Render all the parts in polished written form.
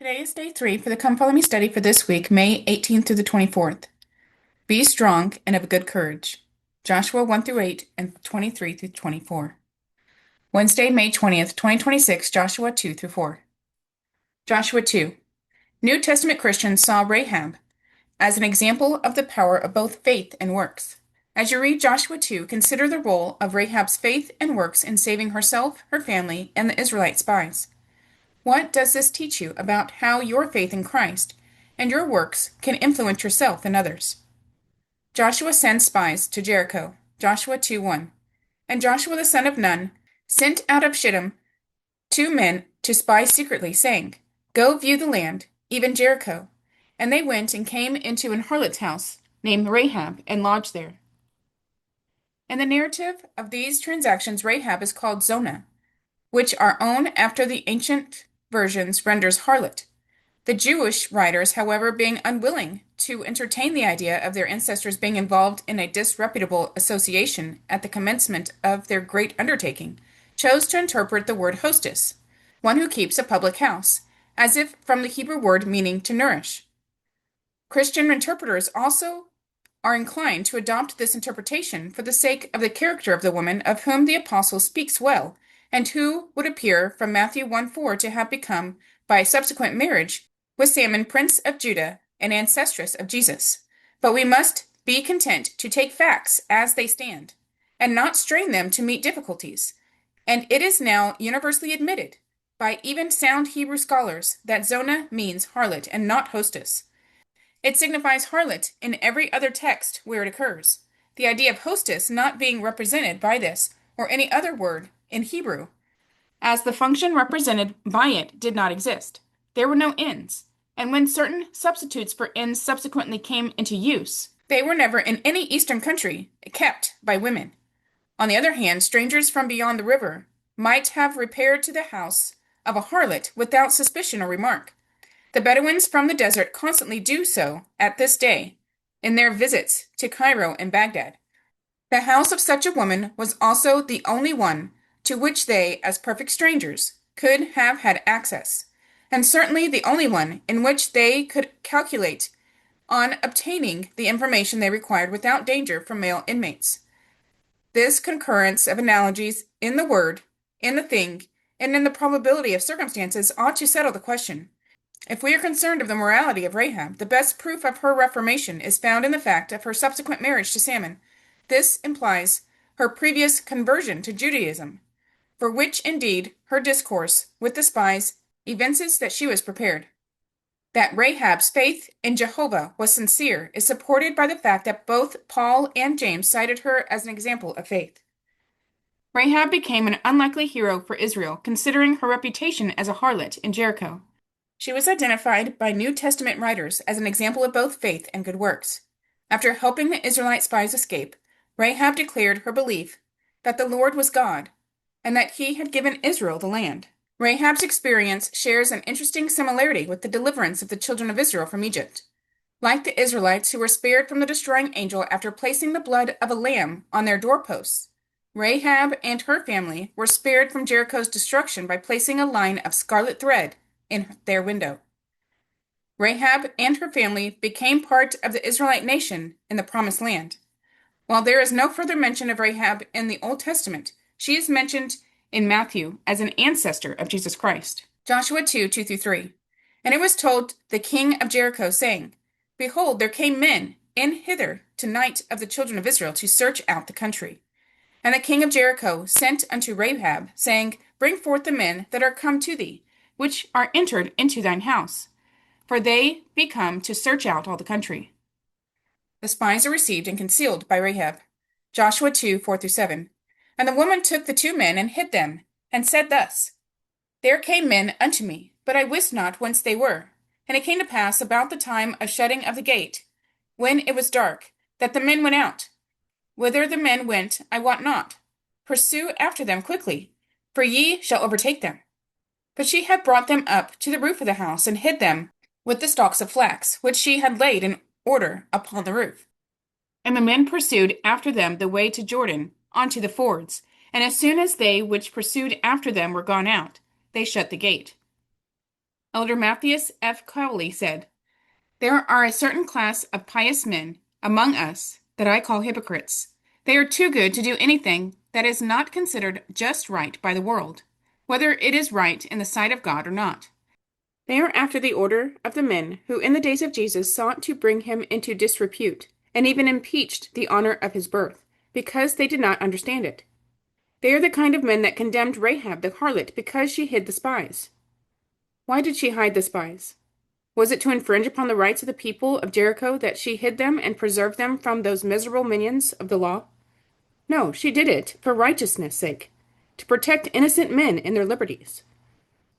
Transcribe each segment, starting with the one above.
Today is day 3 for the Come Follow Me study for this week, May 18th through the 24th. Be strong and of good courage. Joshua 1 through 8 and 23 through 24. Wednesday, May 20th, 2026, Joshua 2 through 4. Joshua 2. New Testament Christians saw Rahab as an example of the power of both faith and works. As you read Joshua 2, consider the role of Rahab's faith and works in saving herself, her family, and the Israelite spies. What does this teach you about how your faith in Christ and your works can influence yourself and others? Joshua sends spies to Jericho. Joshua 2:1. And Joshua the son of Nun sent out of Shittim 2 men to spy secretly, saying, Go view the land, even Jericho. And they went and came into an harlot's house named Rahab and lodged there. In the narrative of these transactions, Rahab is called Zonah, which our own after the ancient versions renders harlot. The Jewish writers, however, being unwilling to entertain the idea of their ancestors being involved in a disreputable association at the commencement of their great undertaking, chose to interpret the word hostess, one who keeps a public house, as if from the Hebrew word meaning to nourish. Christian interpreters also are inclined to adopt this interpretation for the sake of the character of the woman of whom the apostle speaks well, and who would appear from Matthew 1:4 to have become, by subsequent marriage, with Salmon, Prince of Judah, and ancestress of Jesus. But we must be content to take facts as they stand, and not strain them to meet difficulties. And it is now universally admitted, by even sound Hebrew scholars, that Zonah means harlot and not hostess. It signifies harlot in every other text where it occurs, the idea of hostess not being represented by this or any other word in Hebrew, as the function represented by it did not exist. There were no inns, and when certain substitutes for inns subsequently came into use, they were never in any Eastern country kept by women. On the other hand, strangers from beyond the river might have repaired to the house of a harlot without suspicion or remark. The Bedouins from the desert constantly do so at this day in their visits to Cairo and Baghdad. The house of such a woman was also the only one to which they, as perfect strangers, could have had access, and certainly the only one in which they could calculate on obtaining the information they required without danger from male inmates. This concurrence of analogies in the word, in the thing, and in the probability of circumstances ought to settle the question. If we are concerned of the morality of Rahab, the best proof of her reformation is found in the fact of her subsequent marriage to Salmon. This implies her previous conversion to Judaism, for which indeed her discourse with the spies evinces that she was prepared. That Rahab's faith in Jehovah was sincere is supported by the fact that both Paul and James cited her as an example of faith. Rahab became an unlikely hero for Israel, considering her reputation as a harlot in Jericho. She was identified by New Testament writers as an example of both faith and good works. After helping the Israelite spies escape, Rahab declared her belief that the Lord was God and that he had given Israel the land. Rahab's experience shares an interesting similarity with the deliverance of the children of Israel from Egypt. Like the Israelites who were spared from the destroying angel after placing the blood of a lamb on their doorposts, Rahab and her family were spared from Jericho's destruction by placing a line of scarlet thread in their window. Rahab and her family became part of the Israelite nation in the Promised Land. While there is no further mention of Rahab in the Old Testament, she is mentioned in Matthew as an ancestor of Jesus Christ. Joshua 2:2-3. And it was told the king of Jericho, saying, Behold, there came men in hither tonight of the children of Israel to search out the country. And the king of Jericho sent unto Rahab, saying, Bring forth the men that are come to thee, which are entered into thine house, for they be come to search out all the country. The spies are received and concealed by Rahab. Joshua 2:4-7. And the woman took the 2 men and hid them, and said thus, There came men unto me, but I wist not whence they were. And it came to pass about the time of shutting of the gate, when it was dark, that the men went out. Whither the men went I wot not. Pursue after them quickly, for ye shall overtake them. But she had brought them up to the roof of the house, and hid them with the stalks of flax, which she had laid in order upon the roof. And the men pursued after them the way to Jordan, unto the fords, and as soon as they which pursued after them were gone out, they shut the gate. Elder Matthias F. Cowley said, "There are a certain class of pious men among us that I call hypocrites. They are too good to do anything that is not considered just right by the world, whether it is right in the sight of God or not. They are after the order of the men who in the days of Jesus sought to bring him into disrepute, and even impeached the honor of his birth, because they did not understand it. They are the kind of men that condemned Rahab the harlot because she hid the spies. Why did she hide the spies? Was it to infringe upon the rights of the people of Jericho that she hid them and preserved them from those miserable minions of the law? No, she did it for righteousness' sake, to protect innocent men in their liberties.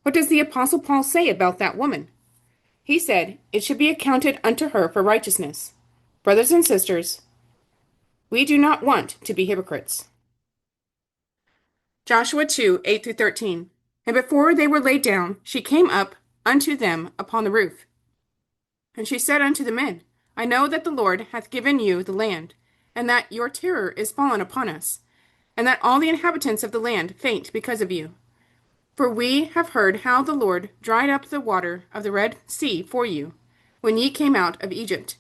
What does the Apostle Paul say about that woman? He said, it should be accounted unto her for righteousness. Brothers and sisters, we do not want to be hypocrites." Joshua 2, 8 through 13. And before they were laid down, she came up unto them upon the roof. And she said unto the men, I know that the Lord hath given you the land, and that your terror is fallen upon us, and that all the inhabitants of the land faint because of you. For we have heard how the Lord dried up the water of the Red Sea for you, when ye came out of Egypt,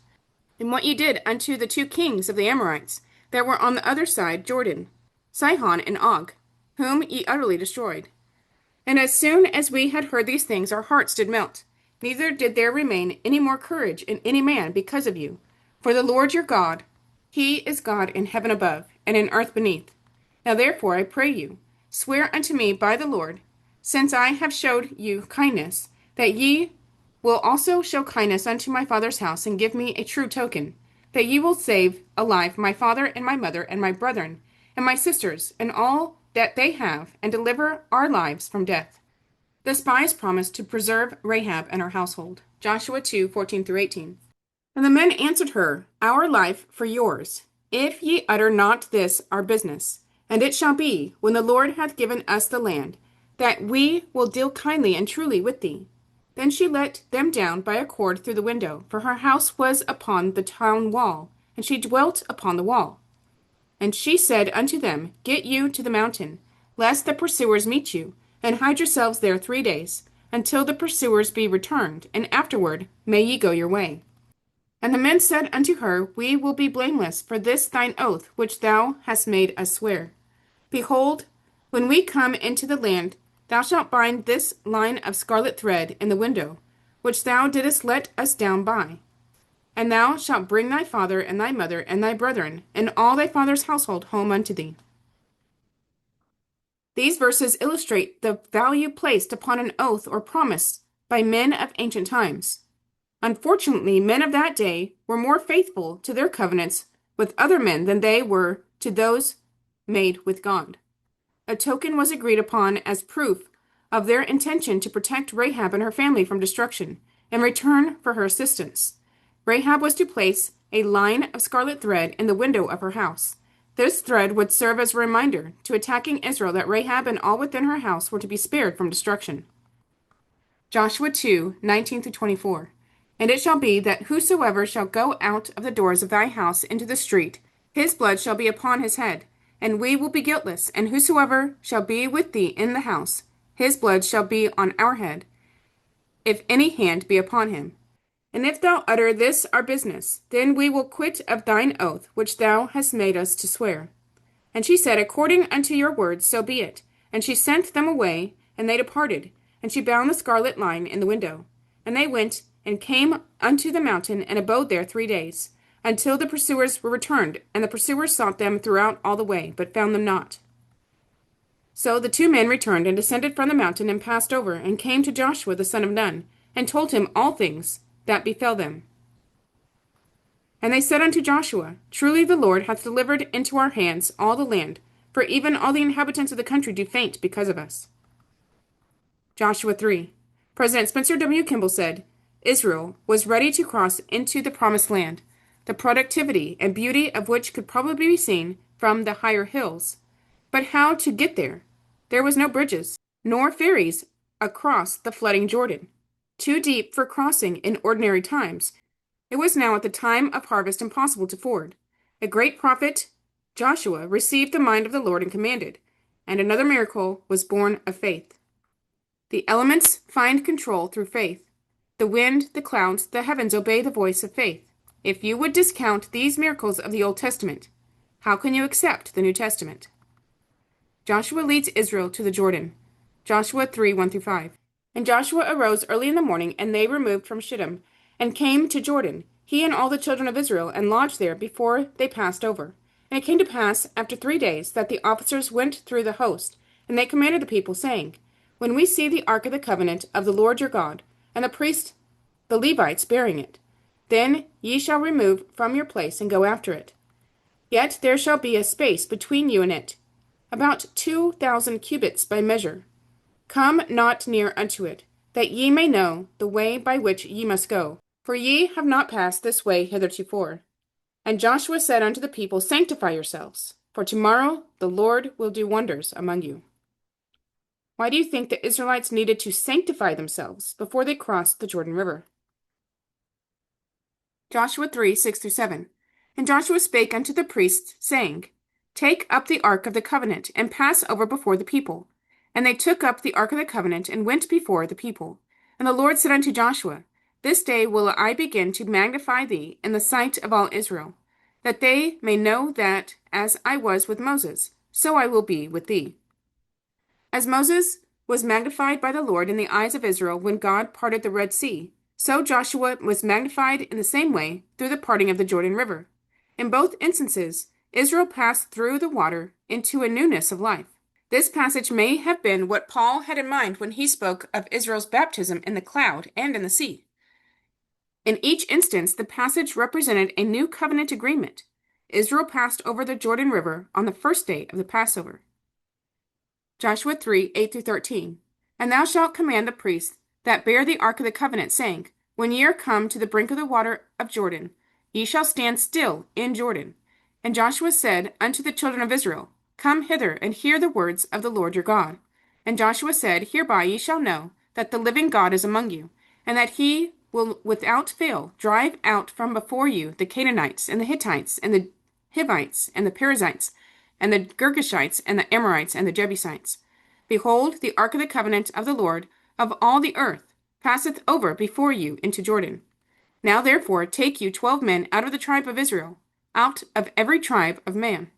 and what ye did unto the two kings of the Amorites that were on the other side Jordan, Sihon and Og, whom ye utterly destroyed. And as soon as we had heard these things, our hearts did melt. Neither did there remain any more courage in any man because of you. For the Lord your God, he is God in heaven above, and in earth beneath. Now therefore I pray you, swear unto me by the Lord, since I have showed you kindness, that ye will also show kindness unto my father's house, and give me a true token, that ye will save alive my father and my mother and my brethren, and my sisters, and all that they have, and deliver our lives from death. The spies promised to preserve Rahab and her household. Joshua 2, 14 through 18. And the men answered her, Our life for yours, if ye utter not this our business. And it shall be, when the Lord hath given us the land, that we will deal kindly and truly with thee. Then she let them down by a cord through the window, for her house was upon the town wall, and she dwelt upon the wall. And she said unto them, Get you to the mountain, lest the pursuers meet you, and hide yourselves there 3 days, until the pursuers be returned, and afterward may ye go your way. And the men said unto her, We will be blameless for this thine oath which thou hast made us swear. Behold, when we come into the land, thou shalt bind this line of scarlet thread in the window, which thou didst let us down by. And thou shalt bring thy father and thy mother and thy brethren, and all thy father's household home unto thee. These verses illustrate the value placed upon an oath or promise by men of ancient times. Unfortunately, men of that day were more faithful to their covenants with other men than they were to those made with God. A token was agreed upon as proof of their intention to protect Rahab and her family from destruction, in return for her assistance. Rahab was to place a line of scarlet thread in the window of her house. This thread would serve as a reminder to attacking Israel that Rahab and all within her house were to be spared from destruction. Joshua 2, 19 through 24. And it shall be that whosoever shall go out of the doors of thy house into the street, his blood shall be upon his head, and we will be guiltless. And whosoever shall be with thee in the house, his blood shall be on our head, if any hand be upon him. And if thou utter this our business, then we will quit of thine oath which thou hast made us to swear. And she said, According unto your words, so be it. And she sent them away, and they departed. And she bound the scarlet line in the window. And they went and came unto the mountain, and abode there 3 days, until the pursuers were returned. And the pursuers sought them throughout all the way, but found them not. So the 2 men returned, and descended from the mountain, and passed over, and came to Joshua the son of Nun, and told him all things that befell them. And they said unto Joshua, Truly the Lord hath delivered into our hands all the land, for even all the inhabitants of the country do faint because of us. Joshua 3. President Spencer W. Kimball said, Israel was ready to cross into the promised land, the productivity and beauty of which could probably be seen from the higher hills. But how to get there? There was no bridges, nor ferries across the flooding Jordan, too deep for crossing in ordinary times. It was now at the time of harvest impossible to ford. A great prophet, Joshua, received the mind of the Lord and commanded, and another miracle was born of faith. The elements find control through faith. The wind, the clouds, the heavens obey the voice of faith. If you would discount these miracles of the Old Testament, how can you accept the New Testament? Joshua leads Israel to the Jordan. Joshua 3, 1 through 5. And Joshua arose early in the morning, and they removed from Shittim, and came to Jordan, he and all the children of Israel, and lodged there before they passed over. And it came to pass, after 3 days, that the officers went through the host, and they commanded the people, saying, When we see the ark of the covenant of the Lord your God, and the priests, the Levites, bearing it, then ye shall remove from your place, and go after it. Yet there shall be a space between you and it, about 2,000 cubits by measure. Come not near unto it, that ye may know the way by which ye must go, for ye have not passed this way heretofore. And Joshua said unto the people, Sanctify yourselves, for tomorrow the Lord will do wonders among you. Why do you think the Israelites needed to sanctify themselves before they crossed the Jordan River? Joshua 3, 6 through 7. And Joshua spake unto the priests, saying, Take up the ark of the covenant, and pass over before the people. And they took up the ark of the covenant, and went before the people. And the Lord said unto Joshua, This day will I begin to magnify thee in the sight of all Israel, that they may know that, as I was with Moses, so I will be with thee. As Moses was magnified by the Lord in the eyes of Israel when God parted the Red Sea, so Joshua was magnified in the same way through the parting of the Jordan River. In both instances, Israel passed through the water into a newness of life. This passage may have been what Paul had in mind when he spoke of Israel's baptism in the cloud and in the sea. In each instance, the passage represented a new covenant agreement. Israel passed over the Jordan River on the first day of the Passover. Joshua 3, 8 through 13. And thou shalt command the priests that bear the ark of the covenant, saying, When ye are come to the brink of the water of Jordan, ye shall stand still in Jordan. And Joshua said unto the children of Israel, Come hither, and hear the words of the Lord your God. And Joshua said, Hereby ye shall know that the living God is among you, and that he will without fail drive out from before you the Canaanites, and the Hittites, and the Hivites, and the Perizzites, and the Girgashites, and the Amorites, and the Jebusites. Behold, the ark of the covenant of the Lord of all the earth passeth over before you into Jordan. Now therefore take you 12 men out of the tribe of Israel, out of every tribe of man.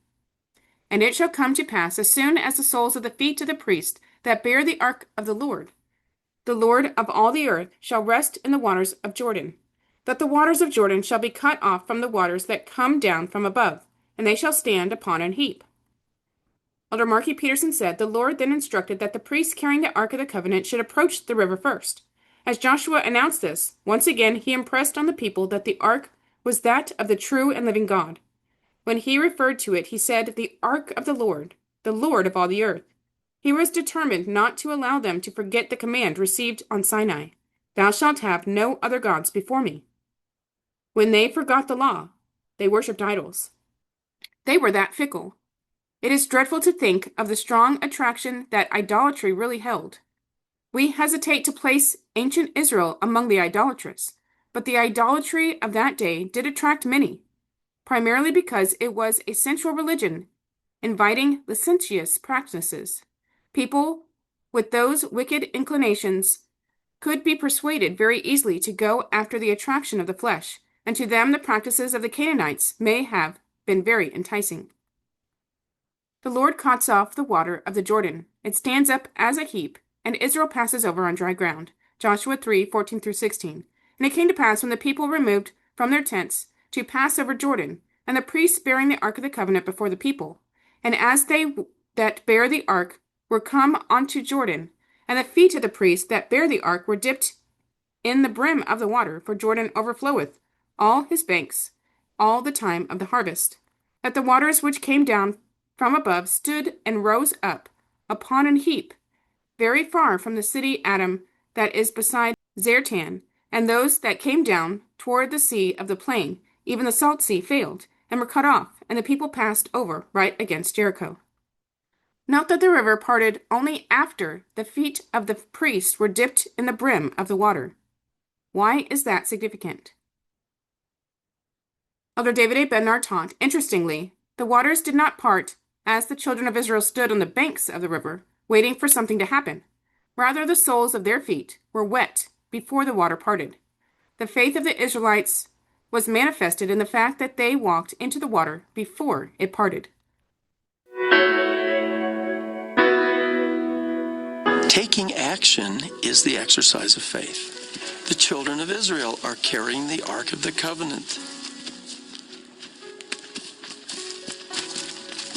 And it shall come to pass, as soon as the soles of the feet of the priests that bear the ark of the Lord of all the earth, shall rest in the waters of Jordan, that the waters of Jordan shall be cut off from the waters that come down from above, and they shall stand upon an heap. Elder Marky Peterson said, The Lord then instructed that the priests carrying the ark of the covenant should approach the river first. As Joshua announced this, once again he impressed on the people that the ark was that of the true and living God. When he referred to it, he said, The ark of the Lord of all the earth. He was determined not to allow them to forget the command received on Sinai, Thou shalt have no other gods before me. When they forgot the law, they worshipped idols. They were that fickle. It is dreadful to think of the strong attraction that idolatry really held. We hesitate to place ancient Israel among the idolatrous, but the idolatry of that day did attract many, primarily because it was a sensual religion, inviting licentious practices. People with those wicked inclinations could be persuaded very easily to go after the attraction of the flesh, and to them the practices of the Canaanites may have been very enticing. The Lord cuts off the water of the Jordan. It stands up as a heap, and Israel passes over on dry ground. Joshua 3, 14 through 16. And it came to pass, when the people removed from their tents to pass over Jordan, and the priests bearing the ark of the covenant before the people, and as they that bear the ark were come unto Jordan, and the feet of the priests that bear the ark were dipped in the brim of the water, for Jordan overfloweth all his banks all the time of the harvest, that the waters which came down from above stood and rose up upon an heap, very far from the city Adam that is beside Zartan, and those that came down toward the sea of the plain, even the salt sea, failed, and were cut off, and the people passed over right against Jericho. Note that the river parted only after the feet of the priests were dipped in the brim of the water. Why is that significant? Elder David A. Bednar taught, interestingly, the waters did not part as the children of Israel stood on the banks of the river, waiting for something to happen. Rather, the soles of their feet were wet before the water parted. The faith of the Israelites was manifested in the fact that they walked into the water before it parted. Taking action is the exercise of faith. The children of Israel are carrying the Ark of the Covenant.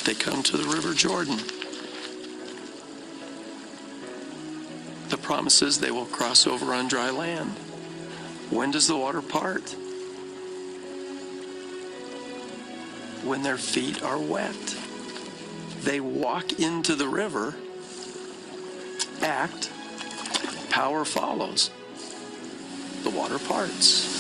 They come to the River Jordan. The promise is they will cross over on dry land. When does the water part? When their feet are wet. They walk into the river, act, power follows. The water parts.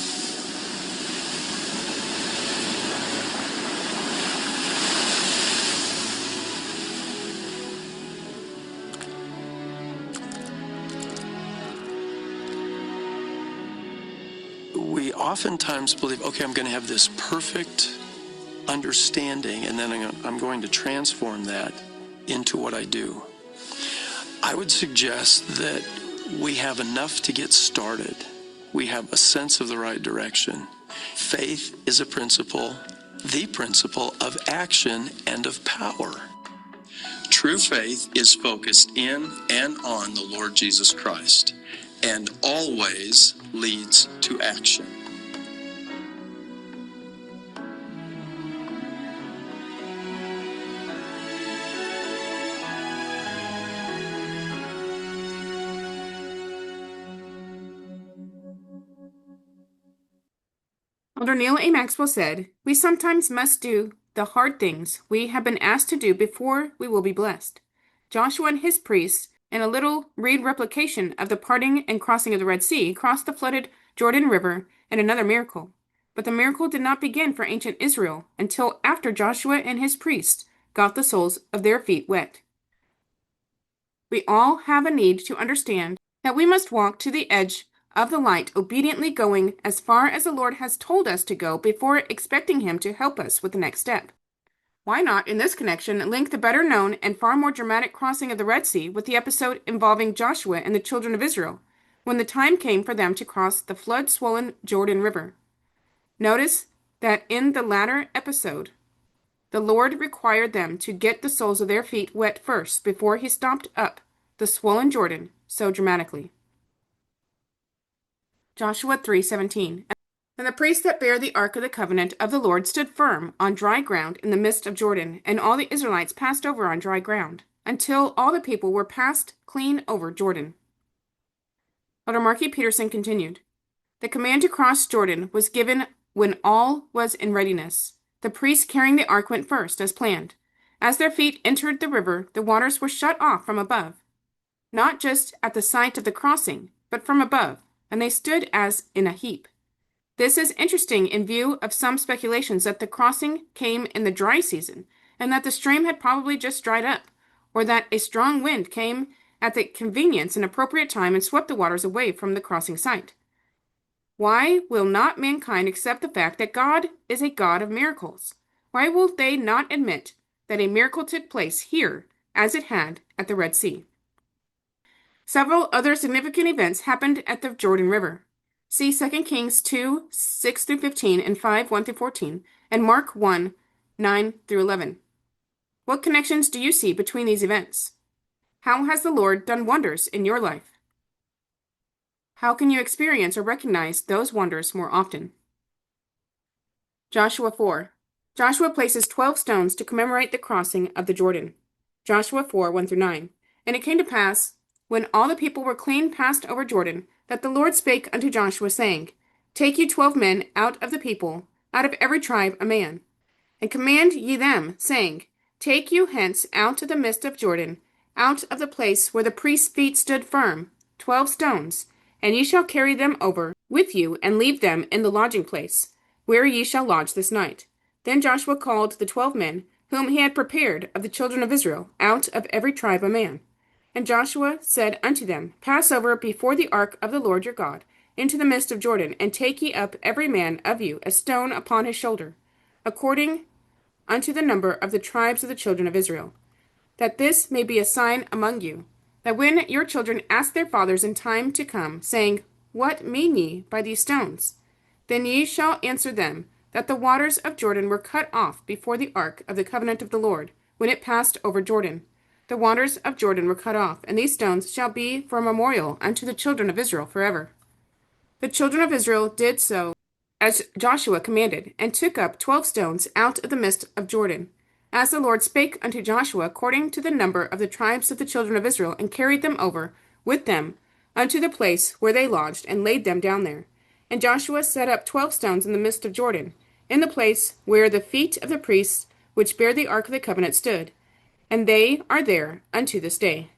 We oftentimes believe, okay, I'm going to have this perfect understanding, and then I'm going to transform that into what I do. I would suggest that we have enough to get started. We have a sense of the right direction. Faith is a principle, the principle of action and of power. True faith is focused in and on the Lord Jesus Christ and always leads to action. Elder Neal A. Maxwell said, "We sometimes must do the hard things we have been asked to do before we will be blessed." Joshua and his priests, in a little reed replication of the parting and crossing of the Red Sea, crossed the flooded Jordan River in another miracle. But the miracle did not begin for ancient Israel until after Joshua and his priests got the soles of their feet wet. We all have a need to understand that we must walk to the edge of the light, obediently going as far as the Lord has told us to go before expecting Him to help us with the next step. Why not, in this connection, link the better known and far more dramatic crossing of the Red Sea with the episode involving Joshua and the children of Israel, when the time came for them to cross the flood-swollen Jordan River? Notice that in the latter episode, the Lord required them to get the soles of their feet wet first before He stopped up the swollen Jordan so dramatically. Joshua 3:17. And the priests that bear the ark of the covenant of the Lord stood firm on dry ground in the midst of Jordan, and all the Israelites passed over on dry ground, until all the people were passed clean over Jordan. Elder Marky Peterson continued, "The command to cross Jordan was given when all was in readiness. The priests carrying the ark went first, as planned. As their feet entered the river, the waters were shut off from above, not just at the site of the crossing, but from above, and they stood as in a heap. This is interesting in view of some speculations that the crossing came in the dry season, and that the stream had probably just dried up, or that a strong wind came at the convenience and appropriate time and swept the waters away from the crossing site. Why will not mankind accept the fact that God is a God of miracles? Why will they not admit that a miracle took place here, as it had at the Red Sea? Several other significant events happened at the Jordan River. See 2 Kings 2, 6-15 and 5, 1-14, and Mark 1, 9-11. What connections do you see between these events? How has the Lord done wonders in your life? How can you experience or recognize those wonders more often? Joshua 4. Joshua places 12 stones to commemorate the crossing of the Jordan. Joshua 4, 1-9. And it came to pass, when all the people were clean passed over Jordan, that the Lord spake unto Joshua, saying, Take you 12 men out of the people, out of every tribe a man, and command ye them, saying, Take you hence out of the midst of Jordan, out of the place where the priest's feet stood firm, 12 stones, and ye shall carry them over with you, and leave them in the lodging place, where ye shall lodge this night. Then Joshua called the 12 men, whom he had prepared of the children of Israel, out of every tribe a man. And Joshua said unto them, Pass over before the ark of the Lord your God into the midst of Jordan, and take ye up every man of you a stone upon his shoulder, according unto the number of the tribes of the children of Israel, that this may be a sign among you, that when your children ask their fathers in time to come, saying, What mean ye by these stones? Then ye shall answer them, that the waters of Jordan were cut off before the ark of the covenant of the Lord, when it passed over Jordan. The waters of Jordan were cut off, and these stones shall be for a memorial unto the children of Israel forever. The children of Israel did so as Joshua commanded, and took up 12 stones out of the midst of Jordan, as the Lord spake unto Joshua according to the number of the tribes of the children of Israel, and carried them over with them unto the place where they lodged, and laid them down there. And Joshua set up 12 stones in the midst of Jordan, in the place where the feet of the priests which bear the ark of the covenant stood, and they are there unto this day.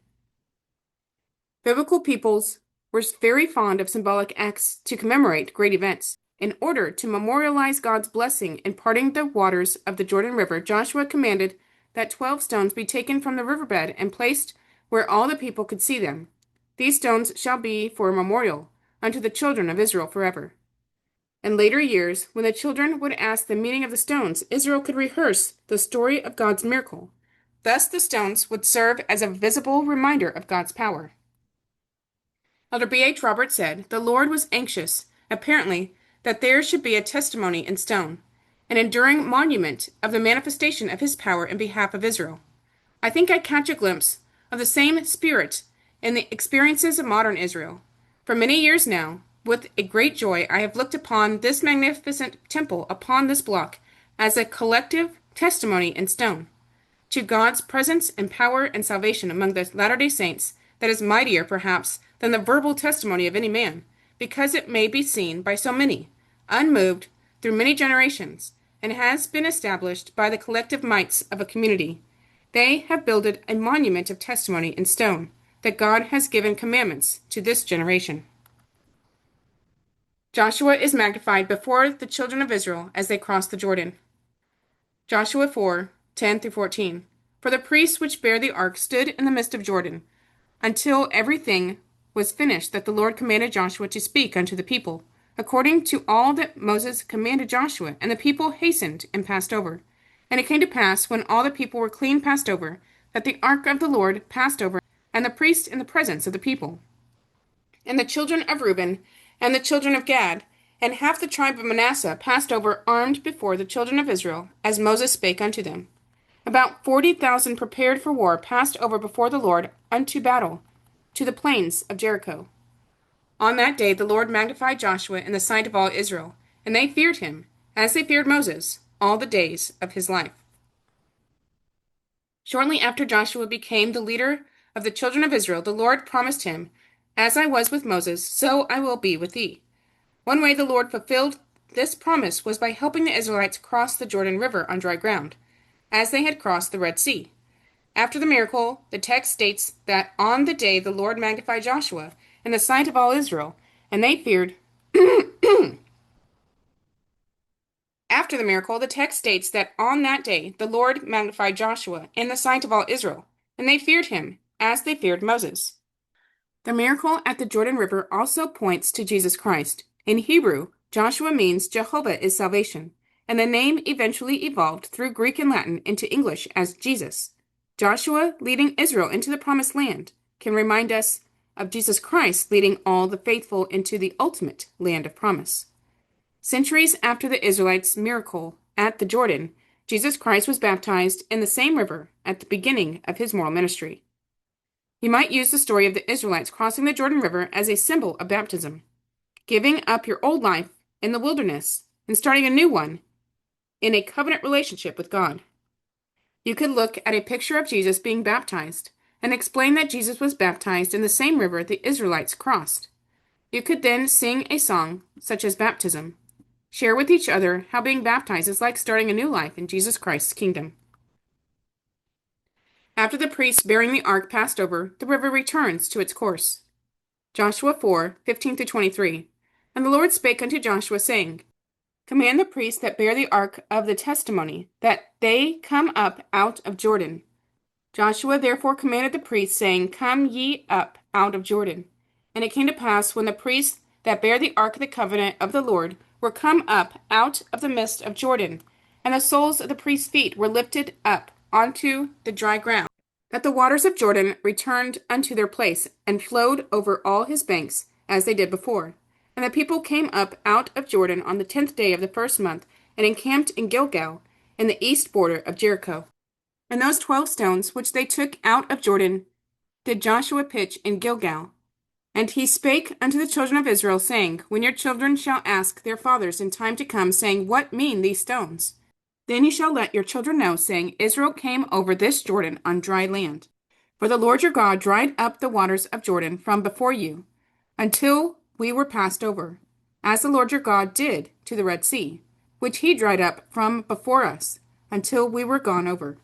Biblical peoples were very fond of symbolic acts to commemorate great events. In order to memorialize God's blessing in parting the waters of the Jordan River, Joshua commanded that 12 stones be taken from the riverbed and placed where all the people could see them. These stones shall be for a memorial unto the children of Israel forever. In later years, when the children would ask the meaning of the stones, Israel could rehearse the story of God's miracle. Thus, the stones would serve as a visible reminder of God's power. Elder B.H. Roberts said, The Lord was anxious, apparently, that there should be a testimony in stone, an enduring monument of the manifestation of his power in behalf of Israel. I think I catch a glimpse of the same spirit in the experiences of modern Israel. For many years now, with a great joy, I have looked upon this magnificent temple upon this block as a collective testimony in stone to God's presence and power and salvation among the Latter-day Saints that is mightier, perhaps, than the verbal testimony of any man, because it may be seen by so many, unmoved through many generations, and has been established by the collective mights of a community. They have builded a monument of testimony in stone that God has given commandments to this generation. Joshua is magnified before the children of Israel as they cross the Jordan. Joshua 4:10-14. For the priests which bear the ark stood in the midst of Jordan, until everything was finished that the Lord commanded Joshua to speak unto the people, according to all that Moses commanded Joshua. And the people hastened and passed over. And it came to pass, when all the people were clean passed over, that the ark of the Lord passed over, and the priests in the presence of the people. And the children of Reuben and the children of Gad, and half the tribe of Manasseh passed over armed before the children of Israel, as Moses spake unto them. About 40,000 prepared for war passed over before the Lord unto battle, to the plains of Jericho. On that day the Lord magnified Joshua in the sight of all Israel, and they feared him, as they feared Moses, all the days of his life. Shortly after Joshua became the leader of the children of Israel, the Lord promised him, As I was with Moses, so I will be with thee. One way the Lord fulfilled this promise was by helping the Israelites cross the Jordan River on dry ground, as they had crossed the Red Sea. After the miracle, the text states that on the day the Lord magnified Joshua in the sight of all Israel, and they feared. After the miracle, the text states that on that day the Lord magnified Joshua in the sight of all Israel, and they feared him, as they feared Moses. The miracle at the Jordan River also points to Jesus Christ. In Hebrew, Joshua means Jehovah is salvation, and the name eventually evolved through Greek and Latin into English as Jesus. Joshua leading Israel into the promised land can remind us of Jesus Christ leading all the faithful into the ultimate land of promise. Centuries after the Israelites' miracle at the Jordan, Jesus Christ was baptized in the same river at the beginning of his moral ministry. You might use the story of the Israelites crossing the Jordan River as a symbol of baptism, giving up your old life in the wilderness and starting a new one in a covenant relationship with God. You could look at a picture of Jesus being baptized and explain that Jesus was baptized in the same river the Israelites crossed. You could then sing a song, such as baptism. Share with each other how being baptized is like starting a new life in Jesus Christ's kingdom. After the priests bearing the ark passed over, the river returns to its course. Joshua 4:15-23. And the Lord spake unto Joshua, saying, Command the priests that bear the ark of the testimony, that they come up out of Jordan. Joshua therefore commanded the priests, saying, Come ye up out of Jordan. And it came to pass, when the priests that bear the ark of the covenant of the Lord were come up out of the midst of Jordan, and the soles of the priests' feet were lifted up onto the dry ground, that the waters of Jordan returned unto their place, and flowed over all his banks, as they did before. And the people came up out of Jordan on the 10th day of the first month, and encamped in Gilgal, in the east border of Jericho. And those 12 stones which they took out of Jordan did Joshua pitch in Gilgal. And he spake unto the children of Israel, saying, When your children shall ask their fathers in time to come, saying, What mean these stones? Then ye shall let your children know, saying, Israel came over this Jordan on dry land. For the Lord your God dried up the waters of Jordan from before you, until we were passed over, as the Lord your God did to the Red Sea, which he dried up from before us, until we were gone over.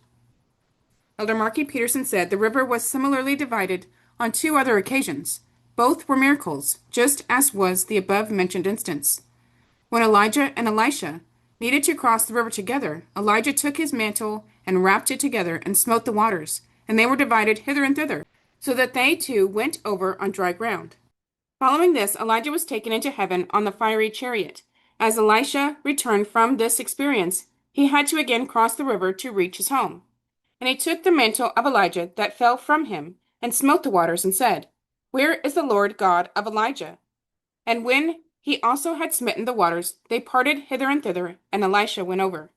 Elder Marky Peterson said the river was similarly divided on 2 other occasions. Both were miracles, just as was the above-mentioned instance. When Elijah and Elisha needed to cross the river together, Elijah took his mantle and wrapped it together and smote the waters, and they were divided hither and thither, so that they too went over on dry ground. Following this, Elijah was taken into heaven on the fiery chariot. As Elisha returned from this experience, he had to again cross the river to reach his home. And he took the mantle of Elijah that fell from him, and smote the waters, and said, Where is the Lord God of Elijah? And when he also had smitten the waters, they parted hither and thither, and Elisha went over.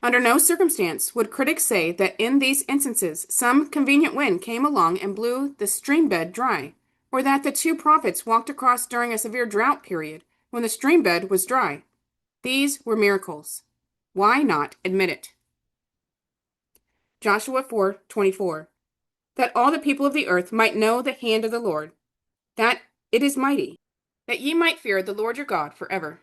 Under no circumstance would critics say that in these instances some convenient wind came along and blew the stream bed dry, or that the 2 prophets walked across during a severe drought period when the stream bed was dry. These were miracles. Why not admit it? Joshua 4:24. That all the people of the earth might know the hand of the Lord, that it is mighty, that ye might fear the Lord your God forever.